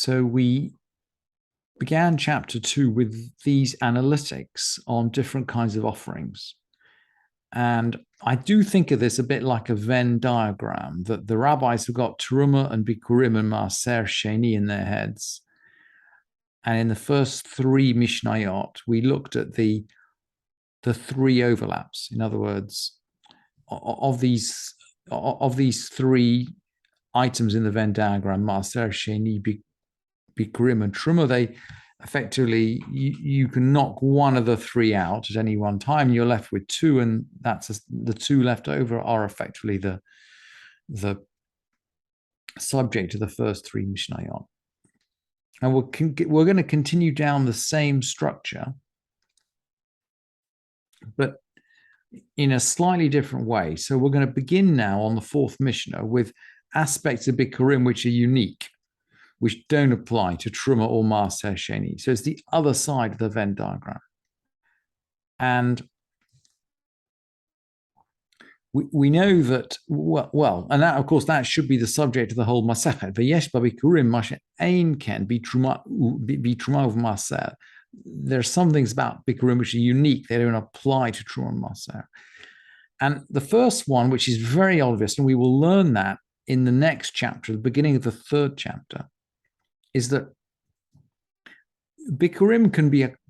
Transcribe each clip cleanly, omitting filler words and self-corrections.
So we began chapter 2 with these analytics on different kinds of offerings. And I do think of this a bit like a Venn diagram, that the rabbis have got Teruma and Bikkurim and Maaser Sheni in their heads. And in the first three Mishnayot, we looked at the three overlaps. In other words, of these three items in the Venn diagram, Maaser Sheni, Bikkurim, and Teruma, they effectively, you can knock one of the three out at any one time. You're left with two, and the two left over are effectively the subject of the first three Mishnayot. And we're going to continue down the same structure, but in a slightly different way. So we're going to begin now on the fourth Mishnah with aspects of Bikkurim which are unique, which don't apply to Truma or Maaser Sheni. So it's the other side of the Venn diagram. And we know that, well, and that, of course, that should be the subject of the whole Masechet. V'yesh b'Bikkurim ma she'ein ken be Truma u'Maaser. There are some things about Bikkurim which are unique. They don't apply to Truma and Maaser. And the first one, which is very obvious, and we will learn that in the next chapter, the beginning of the third chapter, is that Bikkurim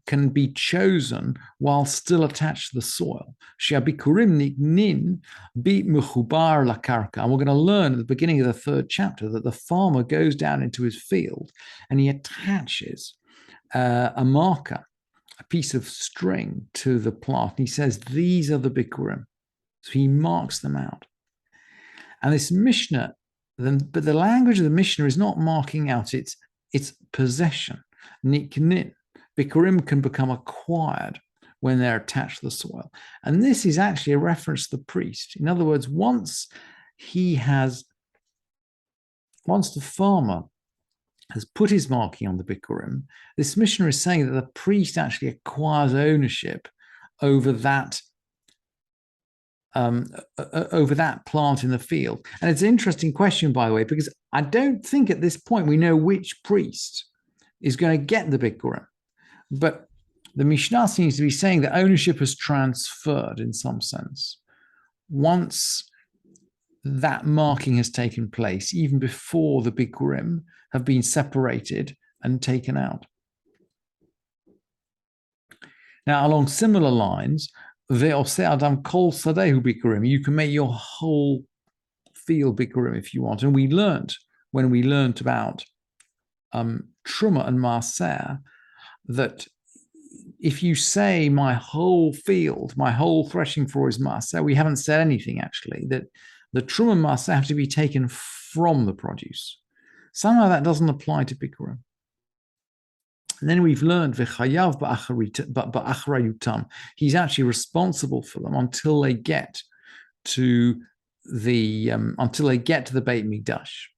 can be chosen while still attached to the soil. Bikkurim niknin bi mechubar lakarka. And we're going to learn at the beginning of the third chapter that the farmer goes down into his field and he attaches a marker, a piece of string to the plant. And he says, these are the Bikkurim. So he marks them out. And this Mishnah, but the language of the Mishnah is not marking out its possession. Niknin. Bikkurim can become acquired when they're attached to the soil. And this is actually a reference to the priest. In other words, once the farmer has put his marking on the Bikkurim, this Mishnah is saying that the priest actually acquires ownership over that plant in the field. And it's an interesting question, by the way, because I don't think at this point we know which priest is going to get the Bikkurim. But the Mishnah seems to be saying that ownership has transferred in some sense. Once that marking has taken place, even before the Bikkurim have been separated and taken out. Now, along similar lines, Adam kol sadehu Bikkurim. You can make your whole field Bikkurim if you want. And when we learned about Truma and Maaser, that if you say my whole field, my whole threshing floor is Maaser, we haven't said anything actually, that the Truma and Maaser have to be taken from the produce. Somehow that doesn't apply to Bikkurim. And then we've learned v'chayav ba'achrayutam. He's actually responsible for them until they get to the Beit Mikdash,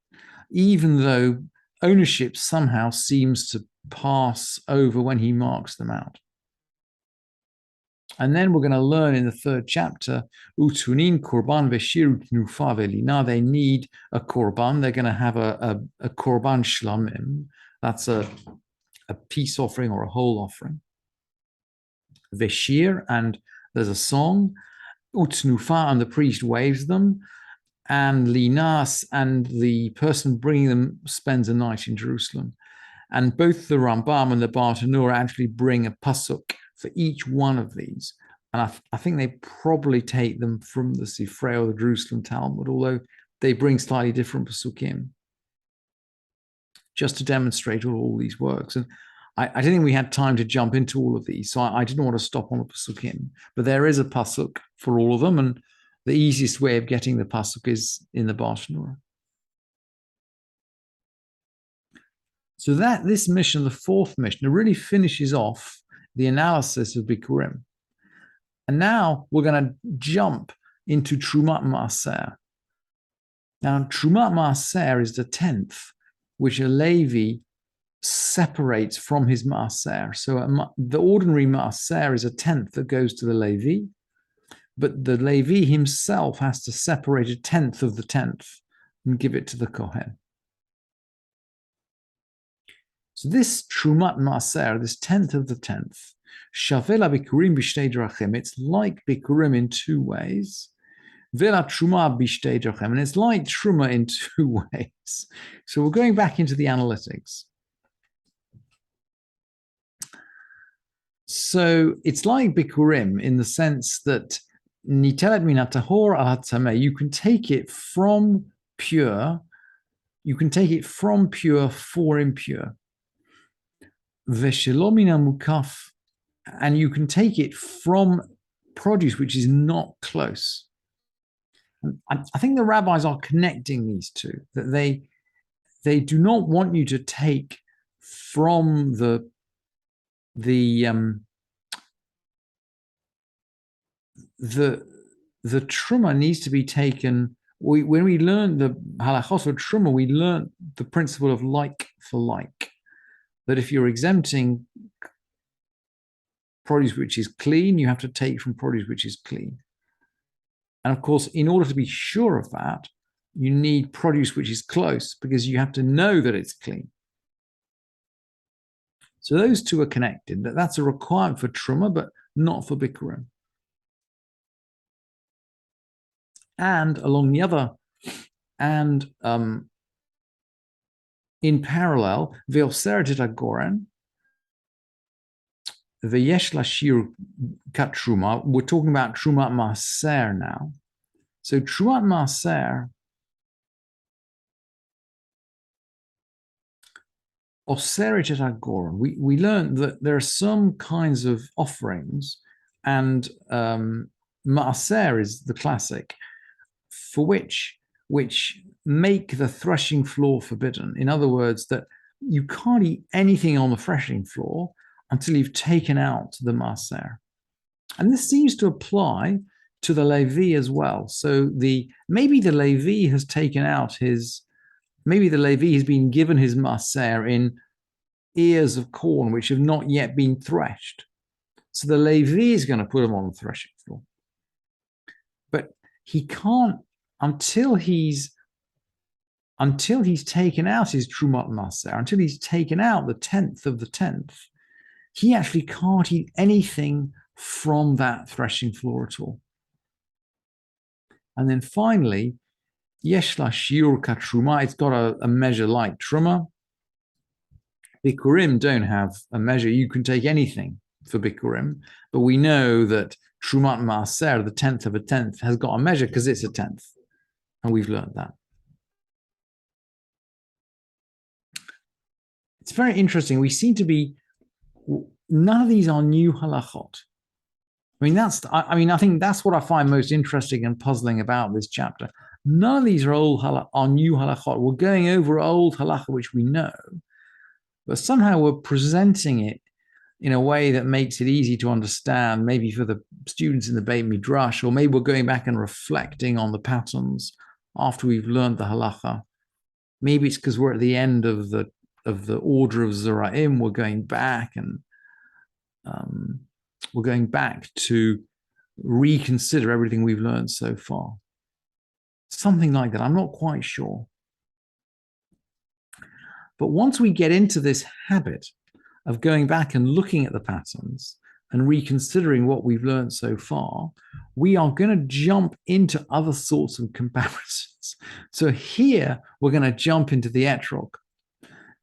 even though ownership somehow seems to pass over when he marks them out. And then we're going to learn in the third chapter, utunin korban v'shir utnufa velina. They need a korban. They're going to have a korban shlamim. That's a peace offering or a whole offering. Veshir, and there's a song. Utnufa, and the priest waves them. And linas, and the person bringing them spends a night in Jerusalem. And both the Rambam and the Bartanura actually bring a pasuk for each one of these. And I think they probably take them from the Sifrei or the Jerusalem Talmud, although they bring slightly different pasukim, just to demonstrate all these works. And I don't think we had time to jump into all of these, so I didn't want to stop on the pasukim. But there is a pasuk for all of them, and the easiest way of getting the pasuk is in the Bartanura. So that this Mishnah, the fourth Mishnah, really finishes off the analysis of Bikkurim. And now we're going to jump into Trumat Maaser. Now, Trumat Maaser is the 10th, which a Levi separates from his Maaser. So the ordinary Maaser is a 10th that goes to the Levi, but the Levi himself has to separate a 10th of the 10th and give it to the Kohen. So this Trumat Maaser, this 10th of the 10th, Shavela Bikkurim Bishtei Drachim, it's like Bikkurim in two ways. Vela Truma Bishtei Drachim, and it's like Truma in two ways. So we're going back into the analytics. So it's like Bikkurim in the sense that Nitelet Minatahor Ahatameh, you can take it from pure, for impure. Veshelomina Mukaf, and you can take it from produce which is not close. And I think the rabbis are connecting these two, that they do not want you to take from the truma needs to be taken. When we learn the halachos of truma, we learn the principle of like for like. That if you're exempting produce which is clean, you have to take from produce which is clean. And of course, in order to be sure of that, you need produce which is close because you have to know that it's clean. So those two are connected. That's a requirement for truma, but not for bikurim. And along the other, and in parallel, ve'oseret agoren, ve'yesh lashir kat truma. We're talking about trumat maaser now. So trumat maaser, oseret agoren. We learned that there are some kinds of offerings, and maaser is the classic, for which make the threshing floor forbidden. In other words, that you can't eat anything on the threshing floor until you've taken out the maaser. And this seems to apply to the Levi as well. So maybe the Levi has taken out maybe the Levi has been given his maaser in ears of corn which have not yet been threshed. So the Levi is going to put them on the threshing floor. But he can't, until he's taken out his trumat maaser, until he's taken out the 10th of the 10th, he actually can't eat anything from that threshing floor at all. And then finally, yesh la shiur ka truma, it's got a measure like truma. Bikurim don't have a measure. You can take anything for bikurim, but we know that trumat maaser, the 10th of a 10th, has got a measure because it's a 10th. And we've learned that. It's very interesting. We seem to be, none of these are new halachot. I think that's what I find most interesting and puzzling about this chapter. None of these are new halachot. We're going over old halacha, which we know, but somehow we're presenting it in a way that makes it easy to understand, maybe for the students in the Beit Midrash, or maybe we're going back and reflecting on the patterns after we've learned the halacha. Maybe it's because we're at the end of the order of Zeraim. We're going back and we're going back to reconsider everything we've learned so far. Something like that. I'm not quite sure. But once we get into this habit of going back and looking at the patterns and reconsidering what we've learned so far, we are going to jump into other sorts of comparisons. So here, we're going to jump into the etrog.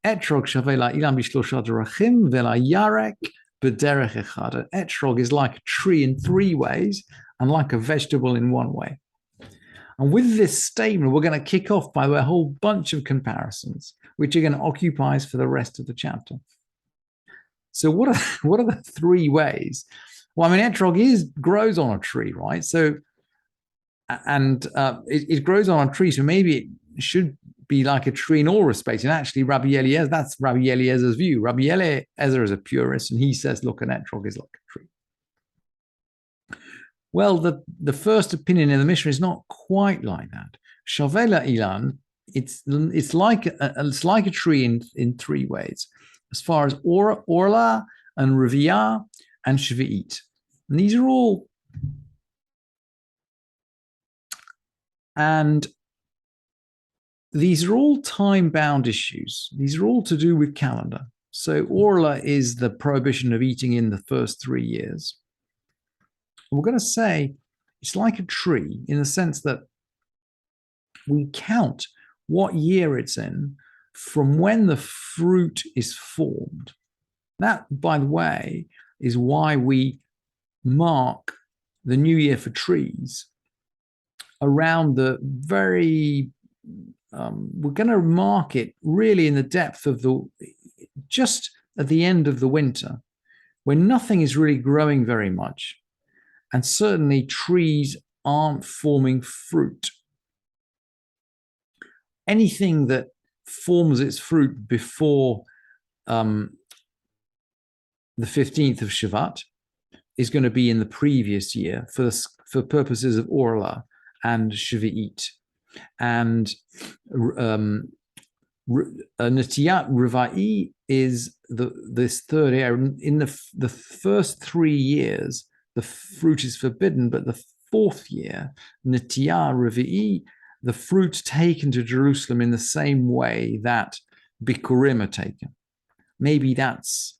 Etrog shavela ilan bishlosha derachim vela yarek b'derech echad. Etrog is like a tree in three ways and like a vegetable in one way. And with this statement, we're going to kick off by a whole bunch of comparisons, which are going to occupy us for the rest of the chapter. So what are the three ways? Well, etrog grows on a tree, right? So, and it grows on a tree, so maybe it should be like a tree in all respects. And actually, that's Rabbi Eliezer's view. Rabbi Eliezer is a purist, and he says, look, an etrog is like a tree. Well, the first opinion in the Mishnah is not quite like that. Shavela ilan, it's like a tree in three ways, as far as orla and reviyah and shvi'it. And these are all, time-bound issues. These are all to do with calendar. So Orla is the prohibition of eating in the first 3 years. And we're going to say it's like a tree in the sense that we count what year it's in from when the fruit is formed. That, by the way, is why we mark the new year for trees around the very, we're going to mark it really in the depth of just at the end of the winter, when nothing is really growing very much. And certainly trees aren't forming fruit. Anything that forms its fruit before the 15th of Shavat is going to be in the previous year for purposes of Orla and Shvi'it. And Natiyat Rivai is this third area. In the first 3 years, the fruit is forbidden, but the fourth year, Natiyat Rivai, the fruit taken to Jerusalem in the same way that Bikkurim are taken. Maybe that's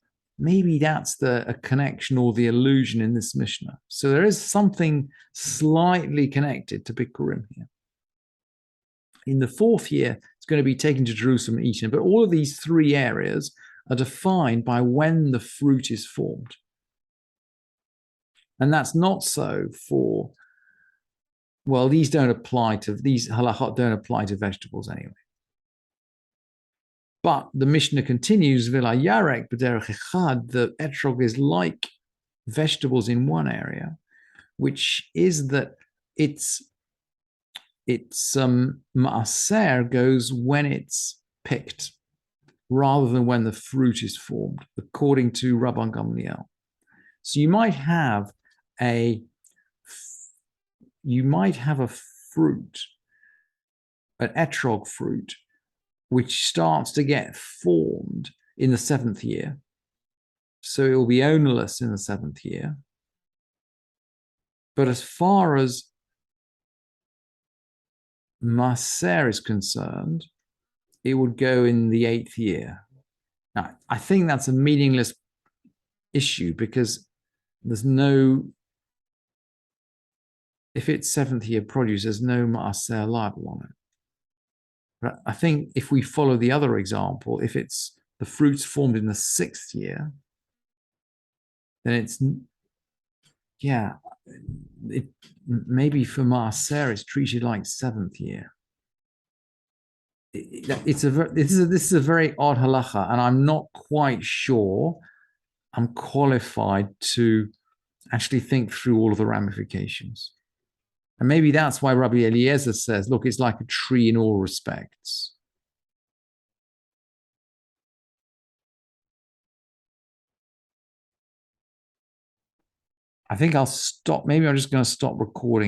a connection or the allusion in this Mishnah. So there is something slightly connected to Bikkurim here. In the fourth year, it's going to be taken to Jerusalem and eaten. But all of these 3 areas are defined by when the fruit is formed. And that's not so for, well, these halachot don't apply to vegetables anyway. But the Mishnah continues, V'la yarek b'derech echad, the etrog is like vegetables in one area, which is that its maaser goes when it's picked, rather than when the fruit is formed, according to Rabban Gamliel. So you might have a fruit, an etrog fruit, which starts to get formed in the 7th year. So it will be ownerless in the 7th year. But as far as Maser is concerned, it would go in the 8th year. Now, I think that's a meaningless issue because if it's 7th year produce, there's no Maser liable on it. But I think if we follow the other example, if it's the fruits formed in the 6th year, then maybe for Maaser it's treated like 7th year. This is a very odd halacha, and I'm not quite sure I'm qualified to actually think through all of the ramifications. And maybe that's why Rabbi Eliezer says, look, it's like a tree in all respects. I think I'll stop. Maybe I'm just going to stop recording.